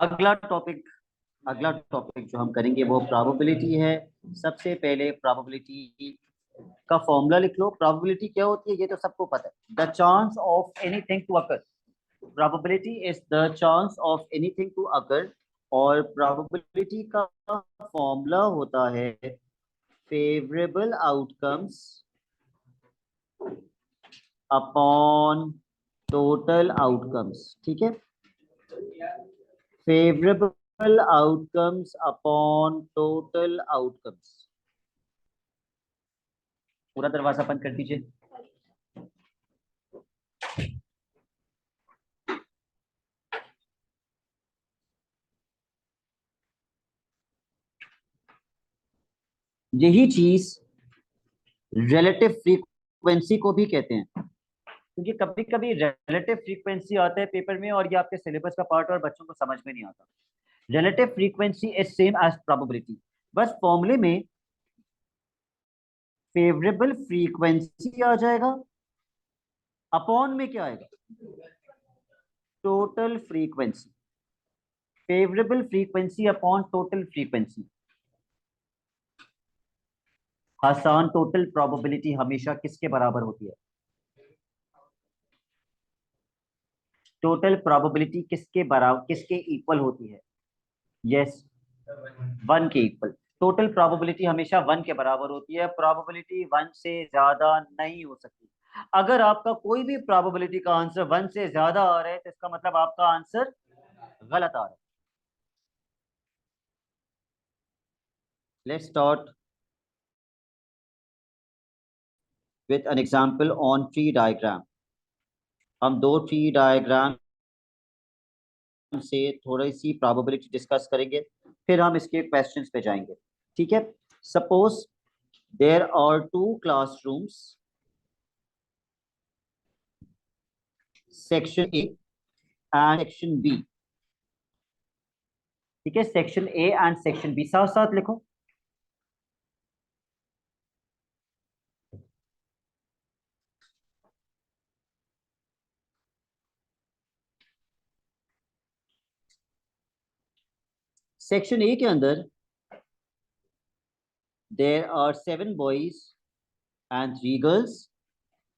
अगला टॉपिक जो हम करेंगे वो प्रोबेबिलिटी है। सबसे पहले प्रोबेबिलिटी का फॉर्मूला लिख लो। प्रोबेबिलिटी क्या होती है ये तो सबको पता है, the chance of anything to occur. Probability is the chance of anything to occur. और प्रोबेबिलिटी का फॉर्मूला होता है favourable outcomes upon total outcomes. ठीक है, favourable outcomes upon total outcomes. पूरा दरवाजा बंद कर दीजिए। यही चीज रिलेटिव फ्रीक्वेंसी को भी कहते हैं, क्योंकि कभी कभी रिलेटिव फ्रीक्वेंसी आता है पेपर में और ये आपके सिलेबस का पार्ट और बच्चों को समझ में नहीं आता। Relative frequency is same as probability, बस फॉर्मूले में फेवरेबल फ्रीक्वेंसी आ जाएगा, अपॉन में क्या आएगा, total frequency. Favourable frequency upon total frequency. आसान टोटल प्रोबेबिलिटी हमेशा किसके बराबर होती है? टोटल प्रोबेबिलिटी किसके बराबर, किसके इक्वल होती है? यस, 1 के इक्वल। टोटल प्रोबेबिलिटी हमेशा 1 के बराबर होती है। प्रोबेबिलिटी 1 से ज्यादा नहीं हो सकती। अगर आपका कोई भी प्रोबेबिलिटी का आंसर 1 से ज्यादा आ रहा है तो इसका मतलब आपका आंसर गलत आ रहा है। Let's start with an example on tree diagram. हम दो ट्री डायग्राम से थोड़ी सी प्रोबेबिलिटी डिस्कस करेंगे, फिर हम इसके क्वेश्चंस पे जाएंगे। ठीक है, suppose there are 2 classrooms, section A and section B. ठीक है, section A and section B साथ साथ लिखो। सेक्शन ए के अंदर there are 7 boys and 3 girls,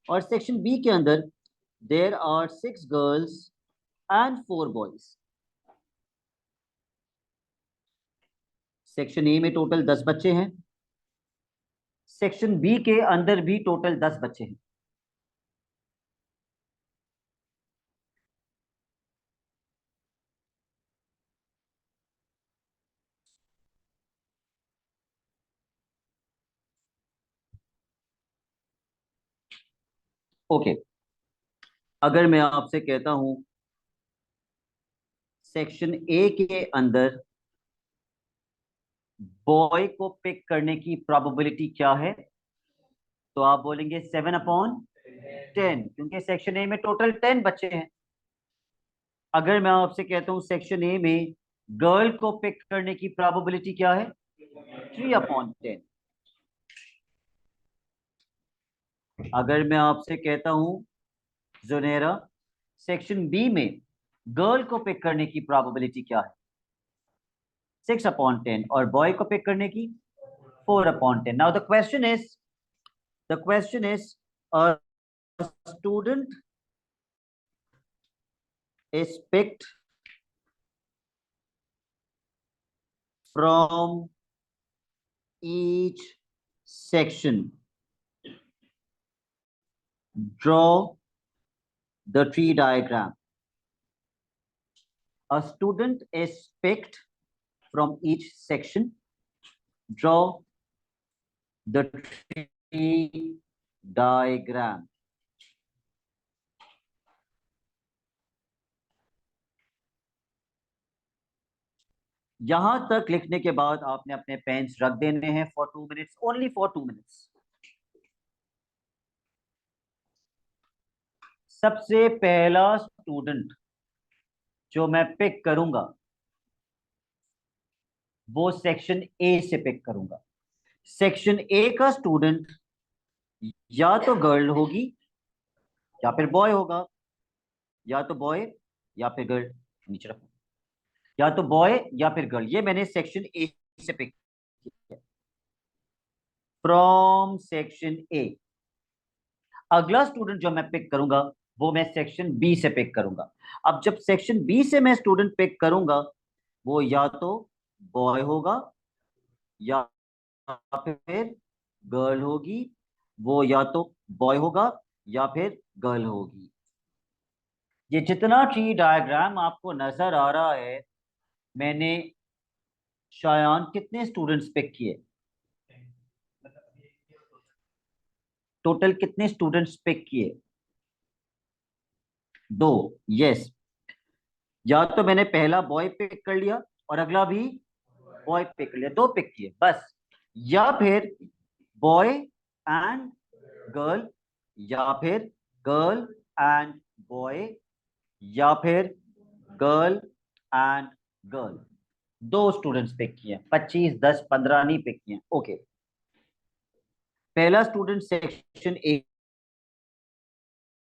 और सेक्शन बी के अंदर there are 6 girls and 4 boys. Section A में टोटल 10 बच्चे हैं, सेक्शन बी के अंदर भी टोटल 10 बच्चे हैं। ओके, अगर मैं आपसे कहता हूं सेक्शन ए के अंदर बॉय को पिक करने की प्रोबेबिलिटी क्या है, तो आप बोलेंगे 7/10, क्योंकि सेक्शन ए में टोटल 10 बच्चे हैं। अगर मैं आपसे कहता हूं सेक्शन ए में गर्ल को पिक करने की प्रोबेबिलिटी क्या है, 3/10। अगर मैं आपसे कहता हूं जुनेरा सेक्शन बी में गर्ल को पिक करने की प्रोबेबिलिटी क्या है, 6/10, और बॉय को पिक करने की 4/10। Now the question is a student is picked from each section. Draw the tree diagram. A student is picked from each section. Draw the tree diagram. यहां तक लिखने के बाद आपने अपने पेन्स रख देने हैं for 2 minutes, only for 2 minutes. सबसे पहला स्टूडेंट जो मैं पिक करूंगा वो सेक्शन ए से पिक करूंगा। सेक्शन ए का स्टूडेंट या तो गर्ल होगी या फिर बॉय होगा, या तो बॉय या फिर गर्ल। नीचे रखो। या तो बॉय या फिर गर्ल। ये मैंने सेक्शन ए से पिक किया, फ्रॉम सेक्शन ए। अगला स्टूडेंट जो मैं पिक करूंगा वो मैं सेक्शन बी से पिक करूंगा। अब जब सेक्शन बी से मैं स्टूडेंट पिक करूंगा, वो या तो बॉय होगा या फिर गर्ल होगी। वो या तो बॉय होगा या फिर गर्ल होगी। ये जितना ट्री डायग्राम आपको नजर आ रहा है, मैंने शायान कितने स्टूडेंट्स पिक किए? टोटल कितने स्टूडेंट्स पिक किए? दो। यस। या तो मैंने पहला बॉय पिक कर लिया और अगला भी बॉय पिक कर लिया, दो पिक किए बस। या फिर बॉय एंड गर्ल, या फिर गर्ल एंड बॉय, या फिर गर्ल एंड गर्ल। दो स्टूडेंट्स पिक किए, 25 10 15 नहीं पिक किए। ओके। पहला स्टूडेंट सेक्शन ए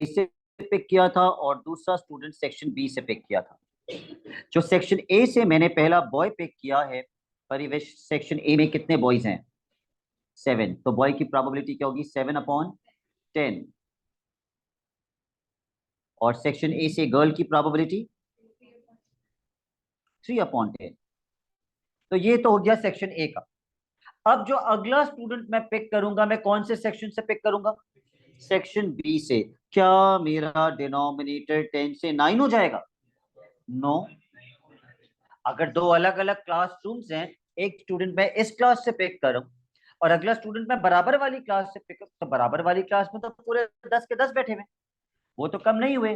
से पिक किया था और दूसरा स्टूडेंट सेक्शन बी से पिक किया था। जो सेक्शन ए से मैंने पहला बॉय पिक किया है, परिवेश सेक्शन ए में कितने बॉयज हैं? 7। तो बॉय की प्रोबेबिलिटी क्या होगी? 7/10। और सेक्शन ए से गर्ल की प्रोबेबिलिटी 3/10। तो ये तो हो गया सेक्शन ए का। अब जो अगला स्टूडेंट मैं पिक करूंगा, मैं कौन से सेक्शन से पिक करूंगा? सेक्शन बी से। क्या मेरा डिनोमिनेटर 10 से 9 हो जाएगा? नो। अगर दो अलग अलग क्लासरूम्स हैं, एक स्टूडेंट मैं इस क्लास से पिक करूं और अगला स्टूडेंट मैं बराबर वाली क्लास से पिक, तो बराबर वाली क्लास में तो पूरे 10 के 10 बैठे हुए, वो तो कम नहीं हुए।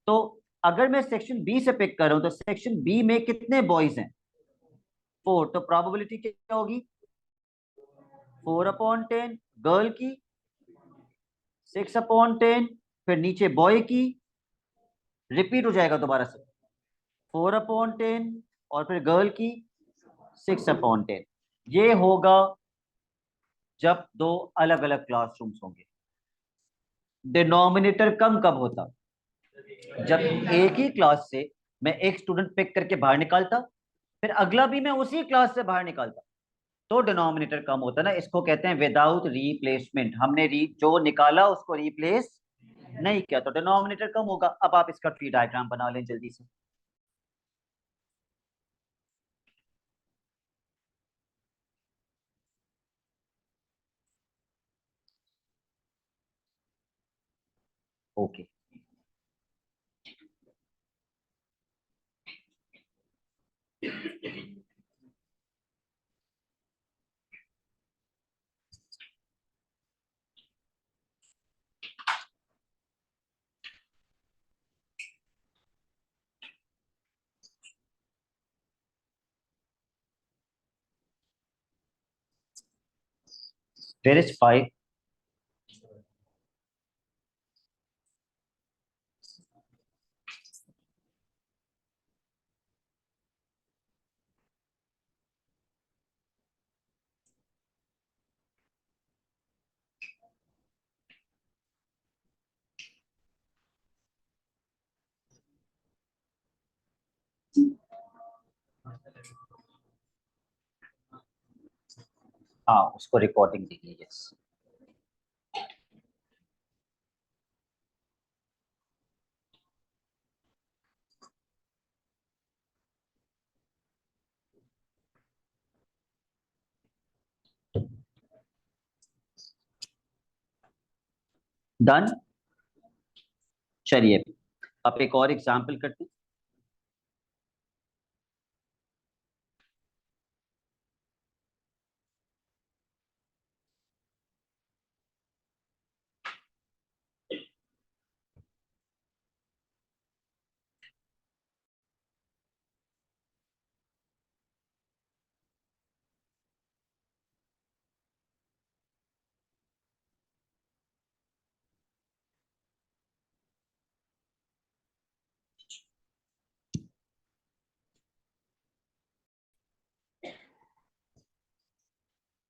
तो अगर मैं सेक्शन बी से पिक कर रहा हूं तो सेक्शन बी में कितने बॉयज हैं? 4। तो प्रोबेबिलिटी क्या होगी? 4/10। गर्ल की 6/10। फिर नीचे बॉय की रिपीट हो जाएगा दोबारा से, 4/10। और फिर गर्ल की 6/10। ये होगा जब दो अलग अलग क्लासरूम्स होंगे। डिनोमिनेटर कम कब होता? जब एक ही क्लास से मैं एक स्टूडेंट पिक करके बाहर निकालता, फिर अगला भी मैं उसी क्लास से बाहर निकालता, तो डिनोमिनेटर कम होता ना। इसको कहते हैं विदाउट रिप्लेसमेंट। हमने जो निकाला उसको रिप्लेस नहीं किया, तो डिनोमिनेटर कम होगा। अब आप इसका ट्री डायग्राम बना लें जल्दी से। ओके। Where is 5? हाँ, उसको रिकॉर्डिंग दीजिए। यस। डन। चलिए अब एक और एग्जाम्पल करते हैं।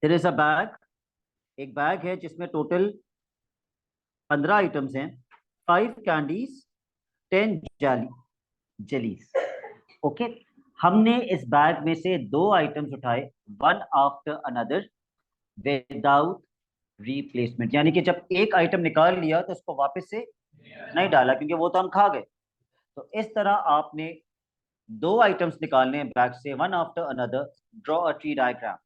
There is a bag. एक बैग है जिसमें टोटल 15 आइटम्स हैं। 5 कैंडीज, 10 जेलीज। ओके। हमने इस बैग में से दो आइटम्स उठाए, one after another, without replacement, यानी कि जब एक आइटम निकाल लिया तो उसको वापस से नहीं डाला, क्योंकि वो तो हम खा गए। तो इस तरह आपने दो आइटम्स निकालने हैं बैग से, one after another. Draw a tree diagram.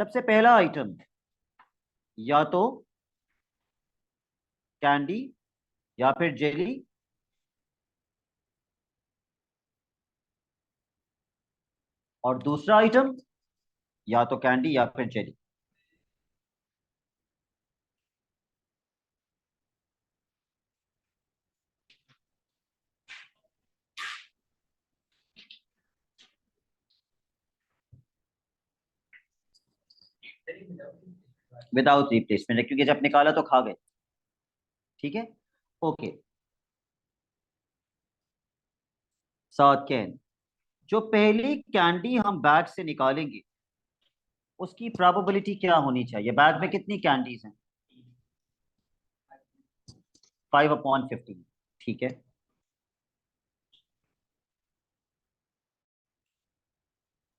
सबसे पहला आइटम या तो कैंडी या फिर जेली, और दूसरा आइटम या तो कैंडी या फिर जेली। विदाउट रिप्लेसमेंट, क्योंकि जब निकाला तो खा गए। ठीक है, ओके। सेकंड, जो पहली कैंडी हम बैग से निकालेंगे उसकी प्रोबेबिलिटी क्या होनी चाहिए? बैग में कितनी कैंडीज हैं? 5/15। ठीक है।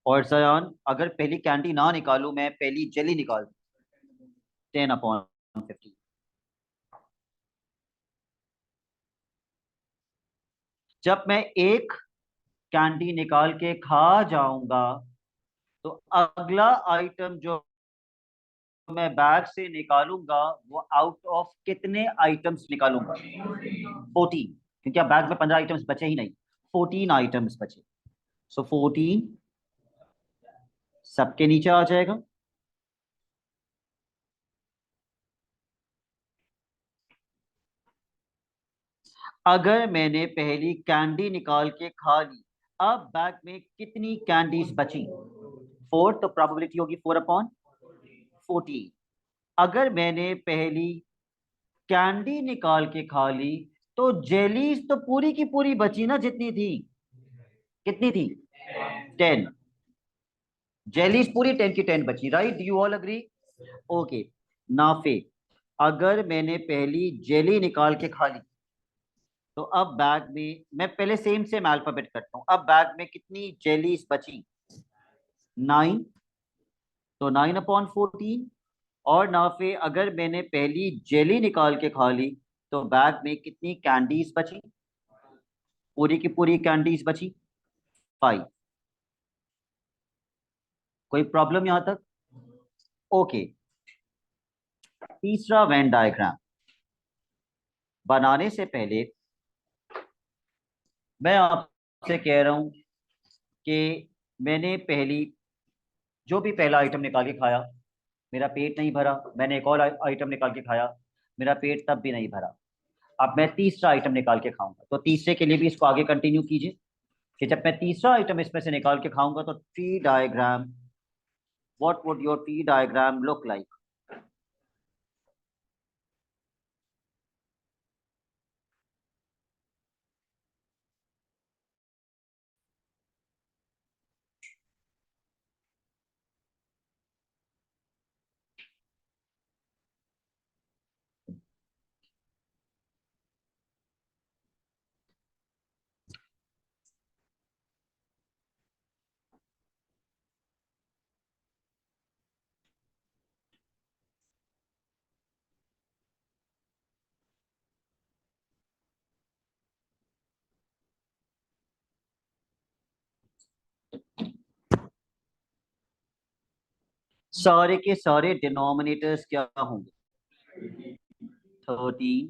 और सयान, अगर पहली कैंडी ना निकालूं, मैं पहली जेली निकाल दूं, 10/15। जब मैं एक कैंडी निकाल के खा जाऊंगा तो अगला आइटम जो मैं बैग से निकालूंगा वो आउट ऑफ कितने आइटम्स निकालूंगा? 14, क्योंकि अब बैग में 15 आइटम्स बचे ही नहीं, 14 आइटम्स बचे। सो 14 सबके नीचे आ जाएगा। अगर मैंने पहली कैंडी निकाल के खा ली, अब बैग में कितनी कैंडीज बची? 4, तो प्रोबेबिलिटी होगी 4/14। अगर मैंने पहली कैंडी निकाल के खा ली तो जेलीज तो पूरी की पूरी बची ना, जितनी थी। कितनी थी? 10। जेलीज पूरी 10 की 10 बची, right? You all agree? Okay. Nafe, अगर मैंने पहली जेली निकाल के खा ली तो अब बैग में, मैं पहले सेम सेम अल्फाबेट करता हूं, अब बैग में कितनी जेलीज बची? 9, तो 9/14। और नाफे, अगर मैंने पहली जेली निकाल के खा ली तो बैग में कितनी कैंडीज बची? पूरी की पूरी कैंडीज बची 5। कोई प्रॉब्लम यहां तक? ओके। तीसरा वेन डायग्राम बनाने से पहले मैं आपसे कह रहा हूं कि मैंने पहली, जो भी पहला आइटम निकाल के खाया, मेरा पेट नहीं भरा, मैंने एक और आइटम निकाल के खाया, मेरा पेट तब भी नहीं भरा। अब मैं तीसरा आइटम निकाल के खाऊंगा, तो तीसरे के लिए भी इसको आगे कंटिन्यू कीजिए कि जब मैं तीसरा आइटम इसमें से निकाल के खाऊंगा तो tree diagram, what would your tree diagram look like? सारे के सारे डिनोमिनेटर्स क्या होंगे? 13।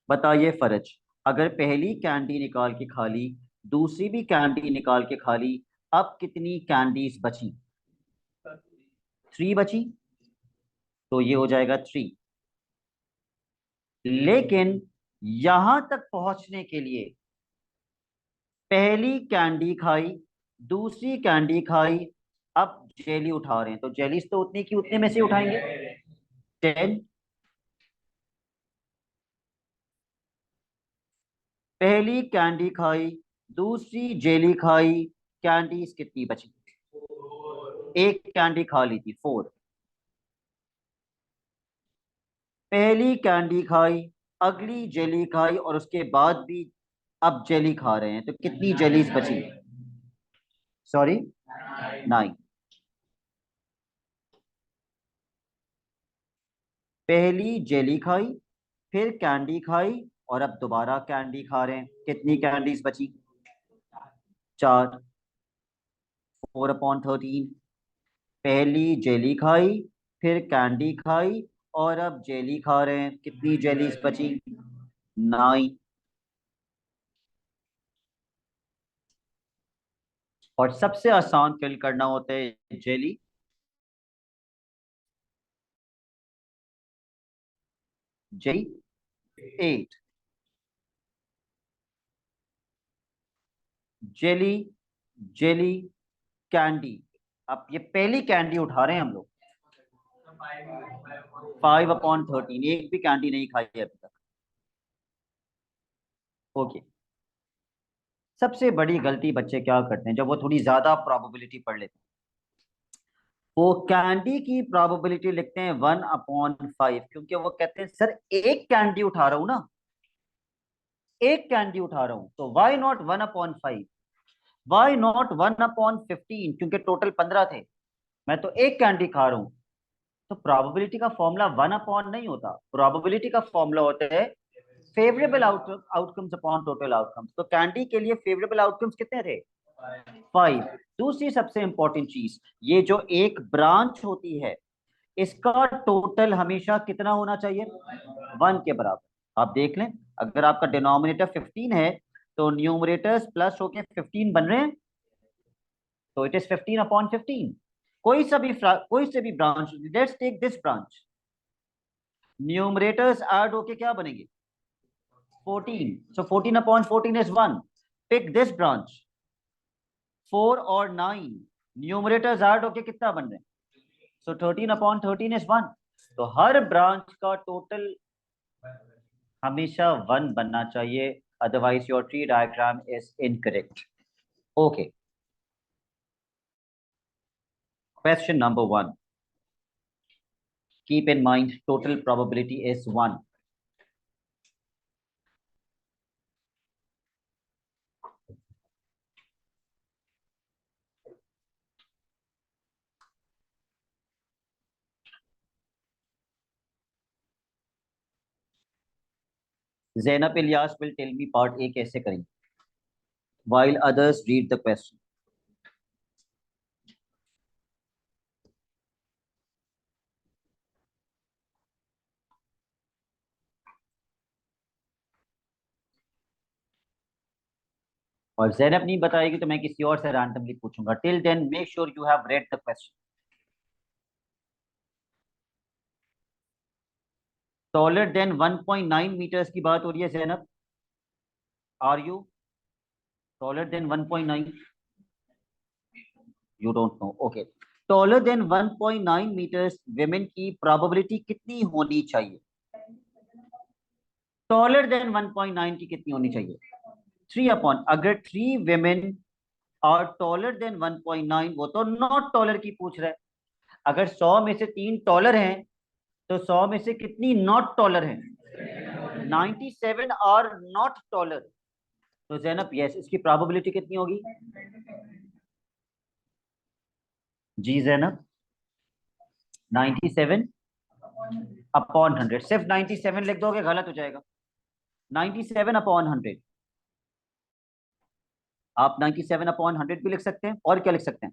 बताइए फर्ज, अगर पहली कैंडी निकाल के खा ली, दूसरी भी कैंडी निकाल के खा ली, अब कितनी कैंडीज बची? 3 बची, तो ये हो जाएगा 3। लेकिन यहां तक पहुंचने के लिए पहली कैंडी खाई, दूसरी कैंडी खाई, अब जेली उठा रहे हैं, तो जेलीज तो उतनी की उतने में से उठाएंगे, 10। पहली कैंडी खाई, दूसरी जेली खाई, कैंडीज कितनी बची? एक कैंडी खा ली थी, 4। पहली कैंडी खाई, अगली जेली खाई, और उसके बाद भी अब जेली खा रहे हैं, तो कितनी जेलीज बची? सॉरी, 9। पहली जेली खाई, फिर कैंडी खाई, और अब दोबारा कैंडी खा रहे हैं, कितनी कैंडीज बची? 4। 4/13। पहली जेली खाई, फिर कैंडी खाई, और अब जेली खा रहे हैं, कितनी जेलीज बची? 9। और सबसे आसान फिल करना होता है jelly. Jelly 8। Jelly, jelly, candy. अब ये पहली कैंडी उठा रहे हैं हम लोग। 5/13, एक भी कैंडी नहीं खाई है अभी तक। ओके। सबसे बड़ी गलती बच्चे क्या करते हैं जब वो थोड़ी ज्यादा प्रोबेबिलिटी पढ़ लेते हैं? वो कैंडी की प्रोबेबिलिटी लिखते हैं 1/5, क्योंकि वो कहते हैं सर एक कैंडी उठा रहा हूं ना, एक कैंडी उठा रहा हूं, तो वाई नॉट 1/5? Why not 1/15? क्योंकि टोटल 15 थे, मैं तो एक कैंडी खा रहा हूं। तो प्रोबेबिलिटी का फॉर्मूला 1/, नहीं होता। प्रोबेबिलिटी का फॉर्मूला होता है favourable outcomes upon total outcomes. तो कैंडी के लिए फेवरेबल आउटकम्स कितने थे? 5। दूसरी सबसे इंपॉर्टेंट चीज, ये जो एक ब्रांच होती है, इसका टोटल हमेशा कितना होना चाहिए? 1 के बराबर। आप देख लें, अगर आपका डिनोमिनेटर 15 है, तो न्यूमरेटर्स प्लस होके 15 बन रहे हैं, तो इट इज 15/15। कोई से भी branch, let's take this branch, numerators add होके क्या बनेंगे? 14। So 14/14 is 1। Pick this branch, 4 और 9, न्यूमरेटर्स ऐड होके कितना बन रहे हैं? सो 13/13 इज 1। तो हर ब्रांच का टोटल हमेशा 1 बनना चाहिए, otherwise your tree diagram is incorrect. Okay, question number 1, keep in mind total probability is 1. Zainab Ilyas will tell me part A कैसे करेंगे, while others read the question. और जैनब नहीं बताएगी तो मैं किसी और से रैंडमली पूछूंगा। Till then make sure you have read the question. Taller than 1.9 metres की बात हो रही है Zainab, are you taller than 1.9? You don't know, okay. Taller than 1.9 metres women की प्रोबेबिलिटी कितनी होनी चाहिए? टॉलर देन 1.9 की कितनी होनी चाहिए? 3 अगर 3 विमेन और टॉलर देन 1.9, वो तो नॉट टॉलर की पूछ रहा है। अगर 100 में से 3 टॉलर हैं, तो 100 में से कितनी नॉट टॉलर हैं? 97 आर नॉट टॉलर। तो जैनब यस, इसकी प्रोबेबिलिटी कितनी होगी? जी जैनब, 97/100। सिर्फ 97 लिख दोगे गलत हो जाएगा। 97/100। आप 97/100 भी लिख सकते हैं, और क्या लिख सकते हैं?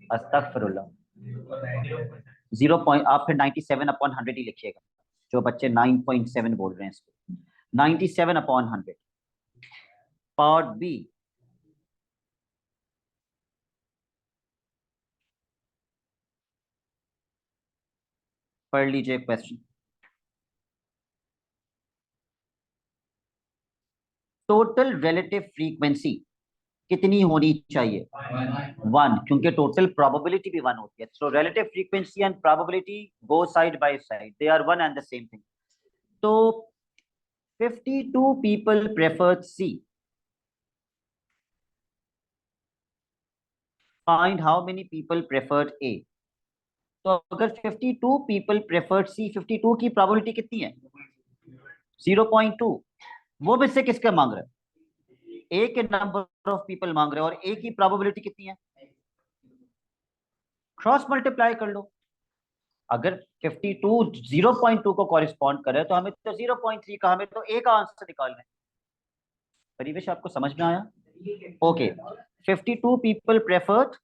अस्तगफिरुल्लाह। 0 आप फिर 97/100 ही लिखिएगा, जो बच्चे 9.7 बोल रहे हैं इसको। 97/100। पार्ट बी, पढ़ लीजिए क्वेश्चन। टोटल रिलेटिव फ्रीक्वेंसी कितनी होनी चाहिए? 1, क्योंकि टोटल प्रोबेबिलिटी भी 1 होती है। So relative frequency and probability go side by side, they are one and the same thing. तो 52 people preferred C, find how many people preferred A. तो अगर 52 पीपल प्रेफर्ड सी, 52 की प्रोबेबिलिटी कितनी है? 0.2। वो मुझसे किसका मांग रहा है? ए के नंबर ऑफ पीपल मांग रहे हैं, और ए की प्रोबेबिलिटी कितनी है? क्रॉस मल्टीप्लाई कर लो। अगर 52 0.2 को कॉरिस्पॉन्ड करे तो हमें तो 0.3 का, हमें तो ए का आंसर निकालना है। परिवेश आपको समझ में आया? ओके, 52 पीपल प्रेफर्ड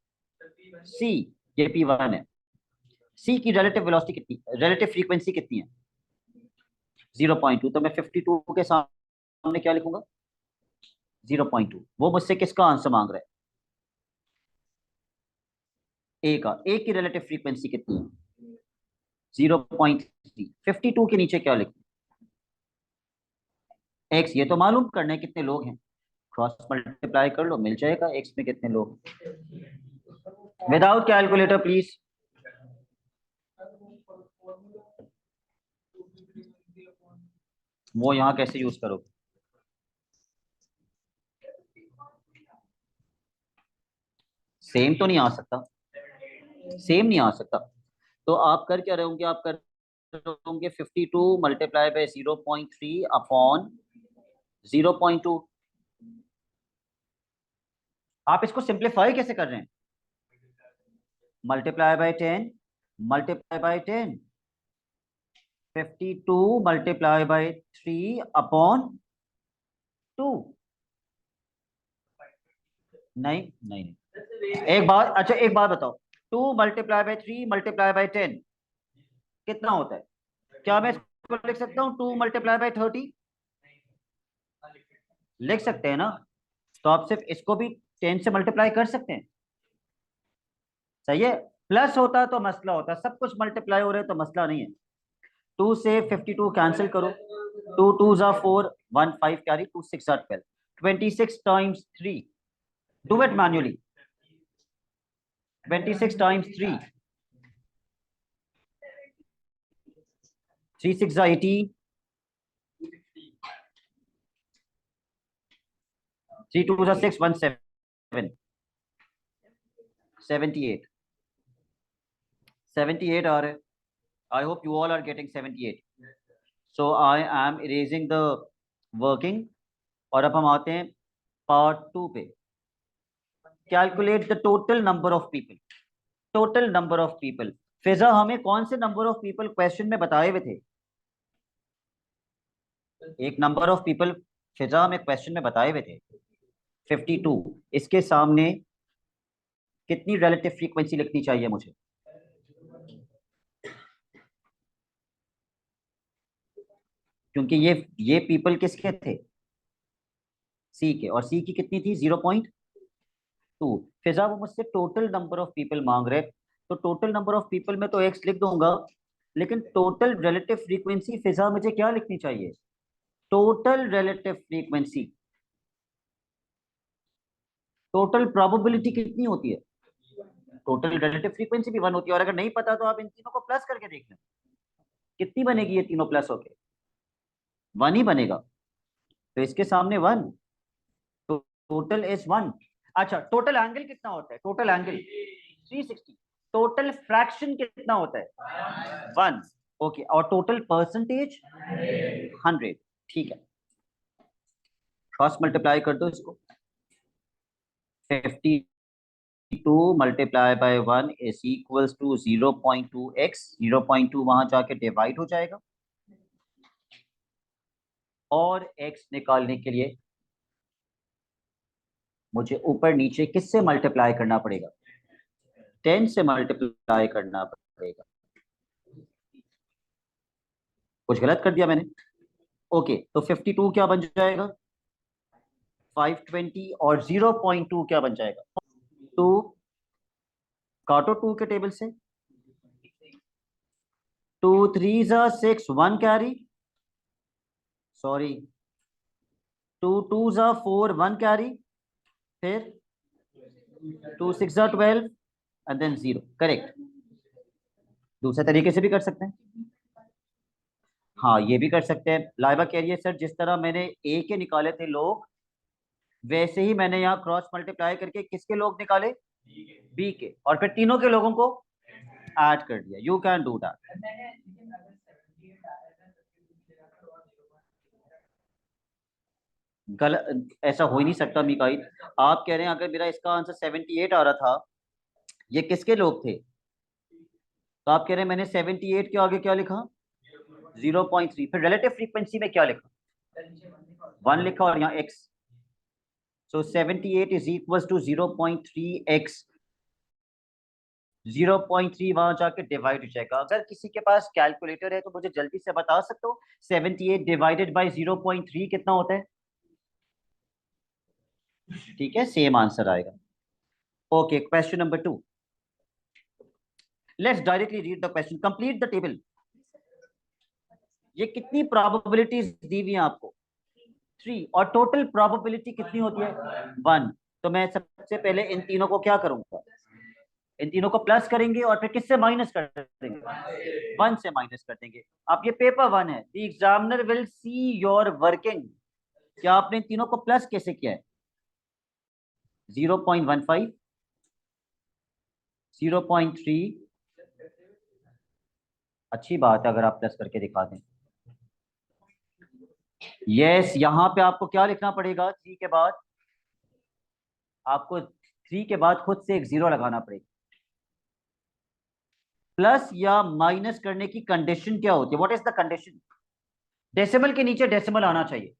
सी, ये P1 है। सी की रिलेटिव वेलोसिटी कितनी, रिलेटिव फ्रीक्वेंसी कितनी है? 0.2। तो मैं 52 के सामने क्या लिखूंगा? 0.2। वो मुझसे किसका आंसर मांग रहा है? ए का। ए की रिलेटिव फ्रीक्वेंसी कितनी है? 0.3। 52 के नीचे क्या लिखूं? एक्स। ये तो मालूम करना है कितने लोग हैं, क्रॉस मल्टीप्लाई कर लो, मिल जाएगा एक्स में कितने लोग। Without calculator please. वो यहाँ कैसे यूज करोगे? सेम तो नहीं आ सकता, सेम नहीं आ सकता। तो आप कर क्या रहे होंगे? आप कर रहे होंगे 52 मल्टीप्लाई बाय 0.3 अपॉन 0.2। आप इसको सिंप्लीफाई कैसे कर रहे हैं? Multiply by 10, multiply by 10, 52 multiply bye 3 upon 2। नहीं नहीं नहीं, एक बात, अच्छा एक बात बताओ, 2 मल्टीप्लाई बाय 3 मल्टीप्लाई बाय 10 कितना होता है? क्या मैं इसको लिख सकता हूँ 2 मल्टीप्लाई बाय 30? लिख सकते हैं ना? तो आप सिर्फ इसको भी 10 से मल्टीप्लाई कर सकते हैं। सही है। प्लस होता तो मसला होता, सब कुछ मल्टीप्लाई हो रहे तो मसला नहीं है। 2 से 52 कैंसिल करो, 2 2 जा 4, 1 5 कैरी, 2 6 जा 12, 26 times 3। Do it manually. 26 times 3, 3 6 जा 18, 3 2 जा 6, 1 7, 78, 78 आ रहे। I hope you all are getting 78. So I am erasing the working, और अब हम आते हैं पार्ट 2 पे। Calculate the total number of people. Total number of people. Fiza, हमें कौन से नंबर ऑफ पीपल क्वेश्चन में बताए हुए थे? एक नंबर ऑफ पीपल फिजा हमें क्वेश्चन में बताए हुए थे 52। इसके सामने कितनी रिलेटिव फ्रीक्वेंसी लिखनी चाहिए मुझे? क्योंकि ये पीपल किसके थे? सी के। और सी की कितनी थी? 0.2। फिजा वो मुझसे टोटल नंबर ऑफ पीपल मांग रहे, तो टोटल नंबर ऑफ पीपल में तो एक्स लिख दूंगा, लेकिन टोटल रिलेटिव फ्रीक्वेंसी फिजा मुझे क्या लिखनी चाहिए? Total relative frequency. Total probability कितनी होती है? टोटल रिलेटिव फ्रीक्वेंसी भी 1 होती है। और अगर नहीं पता तो आप इन तीनों को प्लस करके देख लें, कितनी बनेगी ये तीनों प्लस होके? 1 ही बनेगा। तो इसके सामने 1, तो टोटल इज 1। अच्छा, टोटल एंगल कितना होता है? Total angle 360। टोटल फ्रैक्शन कितना होता है? 1। ओके, और टोटल परसेंटेज 100। ठीक है, क्रॉस मल्टीप्लाई कर दो इसको। 52 multiply by 1 is equals to 0.2x। 0.2 वहां जाके डिवाइड हो जाएगा, और x निकालने के लिए मुझे ऊपर नीचे किससे मल्टीप्लाई करना पड़ेगा? 10 से मल्टीप्लाई करना पड़ेगा। कुछ गलत कर दिया मैंने? ओके, तो 52 क्या बन जाएगा? 520। और 0.2 क्या बन जाएगा? 2। काटो 2 के टेबल से। 2 3 जा 6, 1 कैरी, सॉरी, 2 2 जा 4, 1 कैरी, फिर 2 6 जा 12, एंड देन 0। करेक्ट। दूसरे तरीके से भी कर सकते हैं। हाँ, ये भी कर सकते हैं। लाइबा कह रही है सर जिस तरह मैंने ए के निकाले थे लोग, वैसे ही मैंने यहाँ क्रॉस मल्टीप्लाई करके किसके लोग निकाले? बी के। और फिर तीनों के लोगों को ऐड कर दिया, यू कैन डू दैट। गलत, ऐसा हो ही नहीं सकता मिकाइल। आप कह रहे हैं अगर मेरा इसका आंसर 78 आ रहा था, ये किसके लोग थे? तो आप कह रहे हैं मैंने 78 के आगे क्या लिखा? 0.3। फिर रिलेटिव फ्रीक्वेंसी में क्या लिखा? 1 लिखा और यहाँ x। So 78 is equal to 0.3x। 0.3 वहां जाके डिवाइड हो जाएगा। अगर किसी के पास कैलकुलेटर है तो मुझे जल्दी से बता सकते हो 78 डिवाइडेड बाई 0.3 कितना होता है? ठीक है, सेम आंसर आएगा। Okay, question number 2। Let's directly read the question, complete the table. ये कितनी प्रोबेबिलिटीज दी हुई है आपको? 3। और टोटल प्रोबेबिलिटी कितनी होती है? 1। तो मैं सबसे पहले इन तीनों को क्या करूंगा? इन तीनों को प्लस करेंगे और फिर किससे माइनस कर देंगे? 1 से माइनस कर देंगे। अब ये पेपर 1 है, the examiner will see your working. क्या आपने इन तीनों को प्लस कैसे किया है? 0.15, 0.3। अच्छी बात है अगर आप प्लस करके दिखा दें। यस, यहां पे आपको क्या लिखना पड़ेगा? 3 के बाद आपको 3 के बाद खुद से एक 0 लगाना पड़ेगा। प्लस या माइनस करने की कंडीशन क्या होती है? What is the condition? Decimal के नीचे डेसिमल आना चाहिए,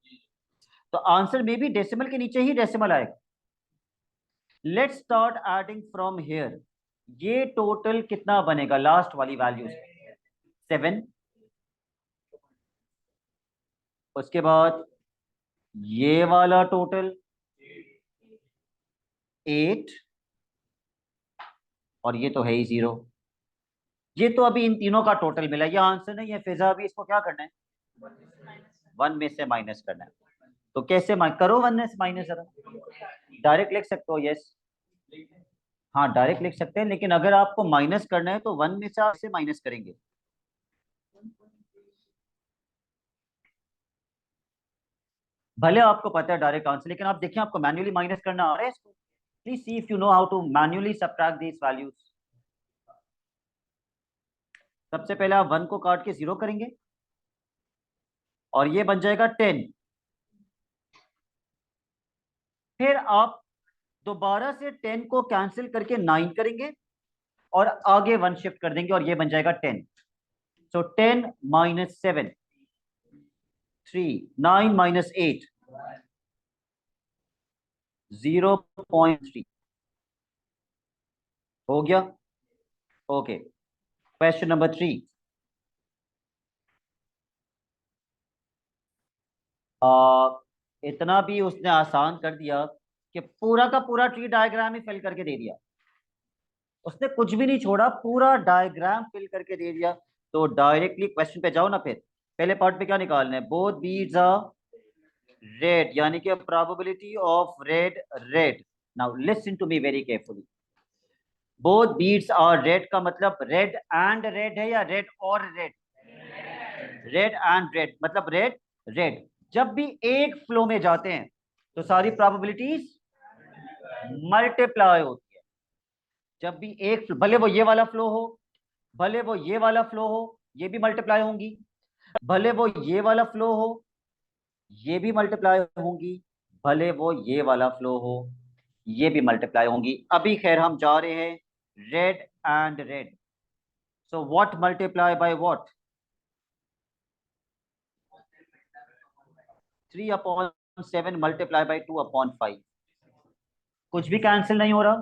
तो आंसर में भी डेसिमल के नीचे ही डेसिमल आएगा। Let's start adding from here. ये टोटल कितना बनेगा लास्ट वाली वैल्यू से? 7। उसके बाद ये वाला टोटल 8, और ये तो है ही 0। ये तो अभी इन तीनों का टोटल मिला, ये आंसर नहीं है फिजा। अभी इसको क्या करना है? 1 में से माइनस करना है। तो कैसे करो 1 में से माइनस जरा। डायरेक्ट लिख सकते हो, यस। हाँ, डायरेक्ट लिख सकते हैं, लेकिन अगर आपको माइनस करना है तो 1 में से आप इसे माइनस करेंगे। भले आपको पता है डायरेक्ट आंसर, लेकिन आप देखिए आपको मैन्युअली माइनस करना आ रहा है इसको। Please see if you know how to manually subtract these values. सबसे पहले आप 1 को काट के 0 करेंगे और ये बन जाएगा 10। फिर आप दोबारा से 10 को कैंसिल करके 9 करेंगे और आगे 1 शिफ्ट कर देंगे और ये बन जाएगा 10। सो 10 माइनस 7, 3, 9 माइनस 8, 0.3 हो गया। Okay, question number 3। इतना भी उसने आसान कर दिया कि पूरा का पूरा ट्री डायग्राम ही फिल करके दे दिया। उसने कुछ भी नहीं छोड़ा, पूरा डायग्राम फिल करके दे दिया। तो डायरेक्टली क्वेश्चन पे जाओ ना। फिर पहले पार्ट पे क्या निकालना है? बोथ बीड्स आर रेड, यानी कि probability of red, red. Now listen to me very carefully. Both beads are red का मतलब रेड एंड रेड है या रेड और रेड? रेड एंड रेड मतलब रेड, रेड। जब भी एक फ्लो में जाते हैं तो सारी प्रोबेबिलिटीज मल्टीप्लाई होती है। जब भी एक, भले वो ये वाला फ्लो हो, भले वो ये वाला फ्लो हो, ये भी मल्टीप्लाई होंगी। भले वो ये वाला फ्लो हो, ये भी मल्टीप्लाई होंगी। भले वो ये वाला फ्लो हो, ये भी मल्टीप्लाई होंगी। अभी खैर हम जा रहे हैं red and red. So what multiply by what? 3/7 multiply by 2/5। कुछ भी कैंसिल नहीं हो रहा,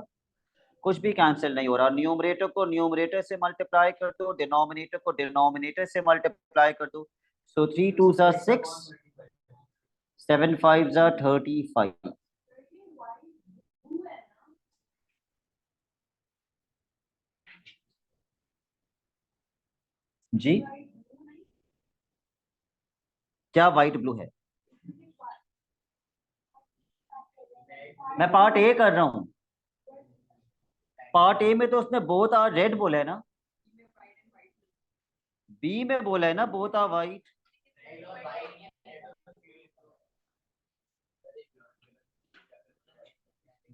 कुछ भी कैंसिल नहीं हो रहा। न्यूमरेटर को न्यूमरेटर से मल्टीप्लाई कर दो, डिनोमिनेटर को डिनोमिनेटर से मल्टीप्लाई कर दो। सो 3 2 6, 7 5 35। जी, क्या व्हाइट ब्लू है? मैं पार्ट ए कर रहा हूँ। पार्ट ए में तो उसने बोथ आर रेड बोला है ना। बी में बोला है ना बोथ आर व्हाइट।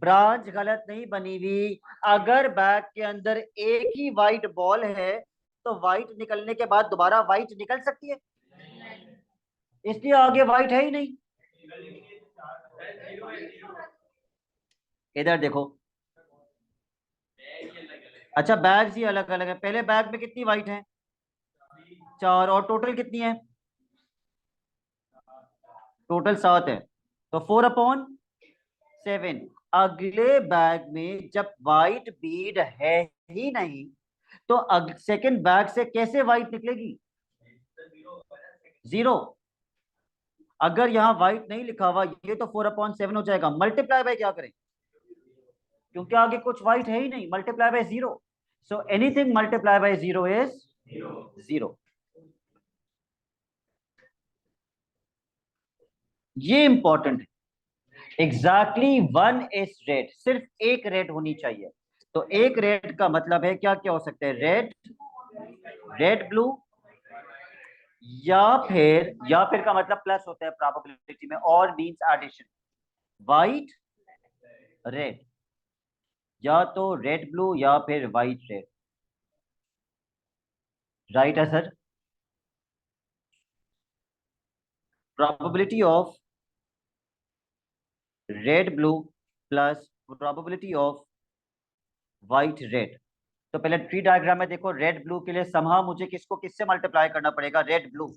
ब्रांच गलत नहीं बनी हुई। अगर बैग के अंदर एक ही व्हाइट बॉल है तो व्हाइट निकलने के बाद दोबारा व्हाइट निकल सकती है, इसलिए आगे व्हाइट है ही नहीं। इधर देखो, अच्छा बैग्स ही अलग अलग है। पहले बैग में कितनी व्हाइट है? 4, और टोटल कितनी है? टोटल 7 है, तो 4/7। अगले बैग में जब व्हाइट बीड है ही नहीं तो सेकंड बैग से कैसे व्हाइट निकलेगी? 0। अगर यहाँ व्हाइट नहीं लिखा हुआ ये तो 4/7 हो जाएगा। मल्टीप्लाई बाय क्या करें, क्योंकि आगे कुछ व्हाइट है ही नहीं, multiply by 0। So anything multiply by 0 is 0। ये इंपॉर्टेंट है। एग्जैक्टली 1 इज रेड, सिर्फ एक रेड होनी चाहिए। तो एक रेड का मतलब है क्या क्या हो सकते हैं? रेड, रेड ब्लू, या फिर का मतलब प्लस होता है प्रोबेबिलिटी में, और मींस एडिशन। व्हाइट रेड, या तो रेड ब्लू या फिर व्हाइट रेड। राइट है sir. Probability of red blue plus probability of white red. तो पहले ट्री डायग्राम में देखो, रेड ब्लू के लिए समहा मुझे किसको किससे मल्टीप्लाई करना पड़ेगा? Red blue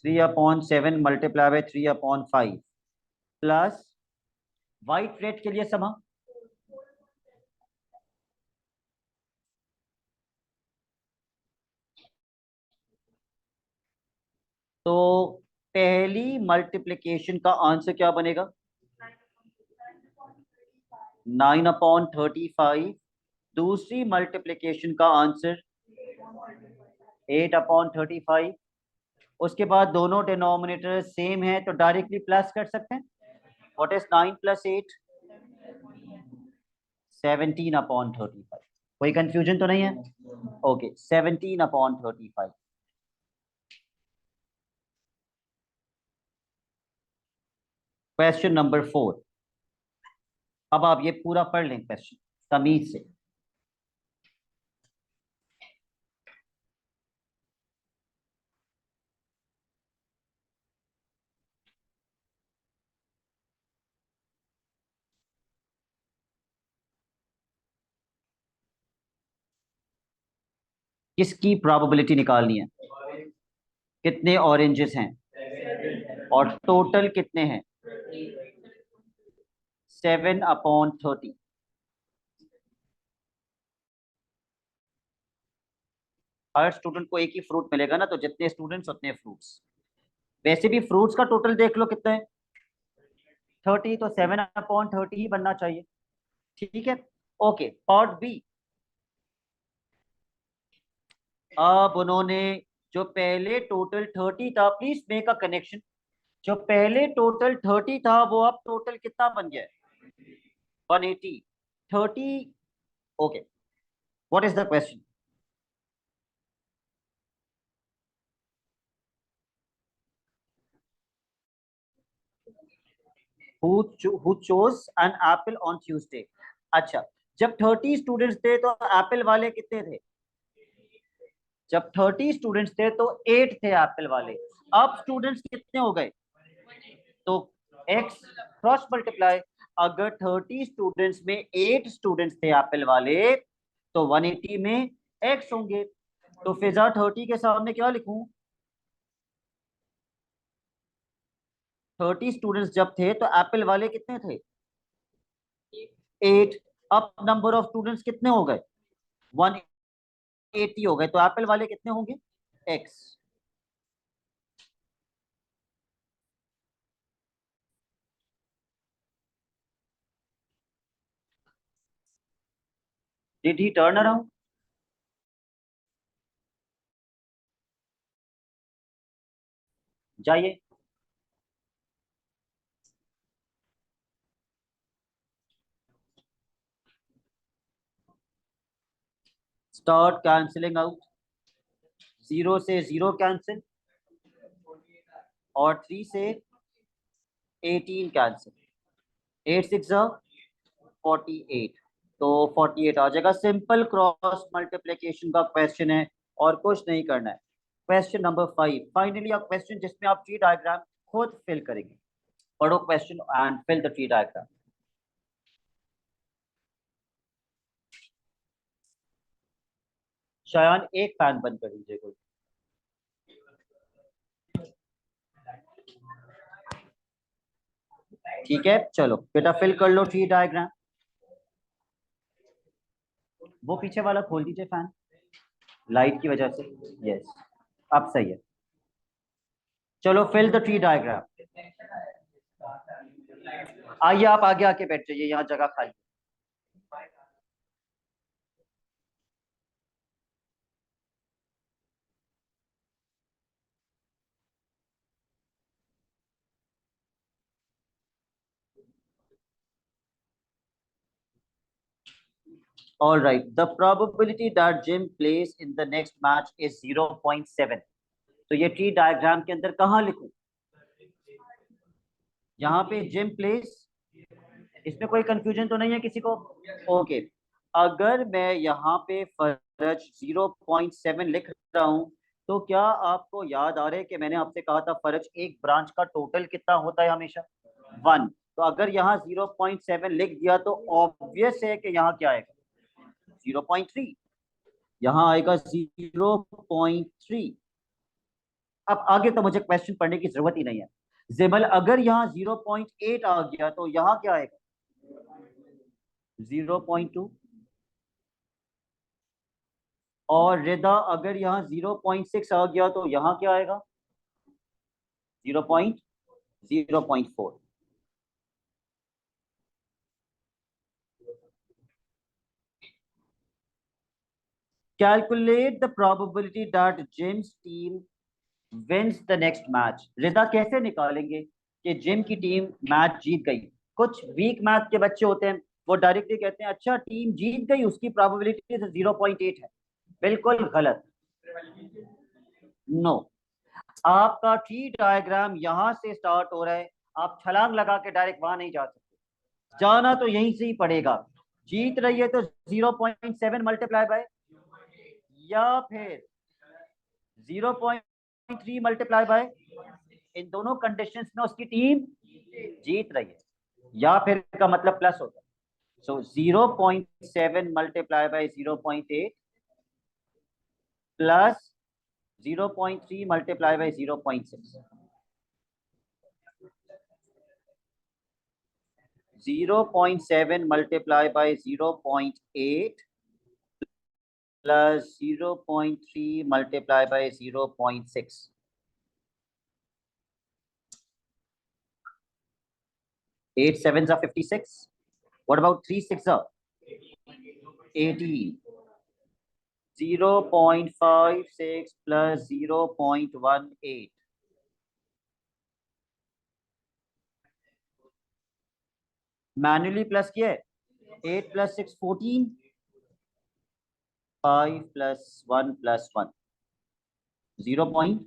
3/7 multiply by 3/5 plus white red के लिए समहा तो पहली मल्टीप्लिकेशन का आंसर क्या बनेगा? 9/35। दूसरी मल्टीप्लिकेशन का आंसर 8/35। उसके बाद दोनों डिनोमिनेटर सेम है तो डायरेक्टली प्लस कर सकते हैं। What is 9 + 8? 17/35। कोई कंफ्यूजन तो नहीं है? ओके, 17/35। Question number 4। अब आप ये पूरा पढ़ लें क्वेश्चन तमीज से। किसकी प्रोबेबिलिटी निकालनी है? कितने ऑरेंजेस हैं और टोटल कितने हैं? 7/30। हर स्टूडेंट को एक ही फ्रूट मिलेगा ना, तो जितने स्टूडेंट्स उतने फ्रूट्स। वैसे भी फ्रूट्स का टोटल देख लो कितना है, 30, तो 7/30 ही बनना चाहिए। ठीक है, ओके। Part B. अब उन्होंने जो पहले टोटल 30 था, प्लीज मेक अ कनेक्शन। जो पहले टोटल 30 था वो अब टोटल कितना बन गया है? 180। 30। Okay, what is the question? who chose an apple on Tuesday? अच्छा, जब 30 स्टूडेंट्स थे तो एप्पल वाले कितने थे? जब 30 स्टूडेंट्स थे तो 8 थे एप्पल वाले। अब स्टूडेंट्स कितने हो गए? तो x क्रॉस मल्टीप्लाई। अगर 30 स्टूडेंट्स में 8 स्टूडेंट्स थे एप्पल वाले तो 180 में x होंगे। तो फिजा 30 के सामने क्या लिखूं? 30 स्टूडेंट्स जब थे तो एप्पल वाले कितने थे? 8। अब नंबर ऑफ स्टूडेंट्स कितने हो गए? 180 हो गए, तो एप्पल वाले कितने होंगे? x। Did he turn around? जाइए, स्टार्ट कैंसिलिंग आउट। 0 से 0 कैंसिल, और 3 से 18 कैंसिल, 8 6 48, तो 48 आ जाएगा। सिंपल क्रॉस मल्टीप्लिकेशन का क्वेश्चन है और कुछ नहीं करना है। Question number 5, finally a question जिसमें आप ट्री डायग्राम खुद फिल करेंगे। पढ़ो question and fill the tree diagram. Shayan एक फैन बंद कर दीजिए कोई। ठीक है, चलो बेटा फिल कर लो ट्री डायग्राम। वो पीछे वाला खोल दीजिए फैन, लाइट की वजह से। यस, अब सही है। चलो फिल द ट्री डायग्राम। आइए आप आगे आके बैठ जाइए, यहाँ जगह खाली। All right, the probability that Jim plays in the next match is 0.7. तो ये ट्री डायग्राम के अंदर कहाँ लिखूं? यहाँ पे जिम प्लेस, इसमें कोई कंफ्यूजन तो नहीं है किसी को? ओके, अगर मैं यहाँ पे फरज 0.7 लिख रहा हूँ, तो क्या आपको याद आ रहा है कि मैंने आपसे कहा था फरज एक ब्रांच का टोटल कितना होता है? हमेशा 1। तो अगर यहाँ 0.7 लिख दिया तो ऑब्वियस है कि यहाँ क्या आएगा? 0.3। यहाँ आएगा 0.3। अब आगे तो मुझे क्वेश्चन पढ़ने की जरूरत ही नहीं है। जेमल, अगर यहाँ 0.8 आ गया तो यहाँ क्या आएगा? 0.2। और रिदा, अगर यहाँ 0.6 आ गया तो यहाँ क्या आएगा? 0.4। Calculate the probability that Jim's team wins the next match. Rida, कैसे निकालेंगे कि जिम की टीम मैच जीत गई? कुछ वीक मैथ के बच्चे होते हैं, वो डायरेक्टली कहते हैं अच्छा टीम जीत गई, उसकी प्रोबेबिलिटी 0.8 है। बिल्कुल गलत। नो, आपका ट्री डायग्राम यहां से स्टार्ट हो रहा है, आप छलांग लगा के डायरेक्ट वहां नहीं जा सकते, जाना तो यहीं से ही पड़ेगा। जीत रही है तो 0.7 मल्टीप्लाई बाय, या फिर 0.3 मल्टीप्लाई बाय, इन दोनों कंडीशंस में उसकी टीम जीत रही है, या फिर का मतलब प्लस होता है। सो 0.7 multiply by 0.8 plus 0.3 multiply by 0.6। 0.7 multiplied by 0.8 plus 0.3 multiplied by 0.6. 8 sevens are 56. What about 3 6 are 18. 0.56 plus 0.18. Manually plus किया है। 8 plus 6 14, 5 plus 1 plus 1 0.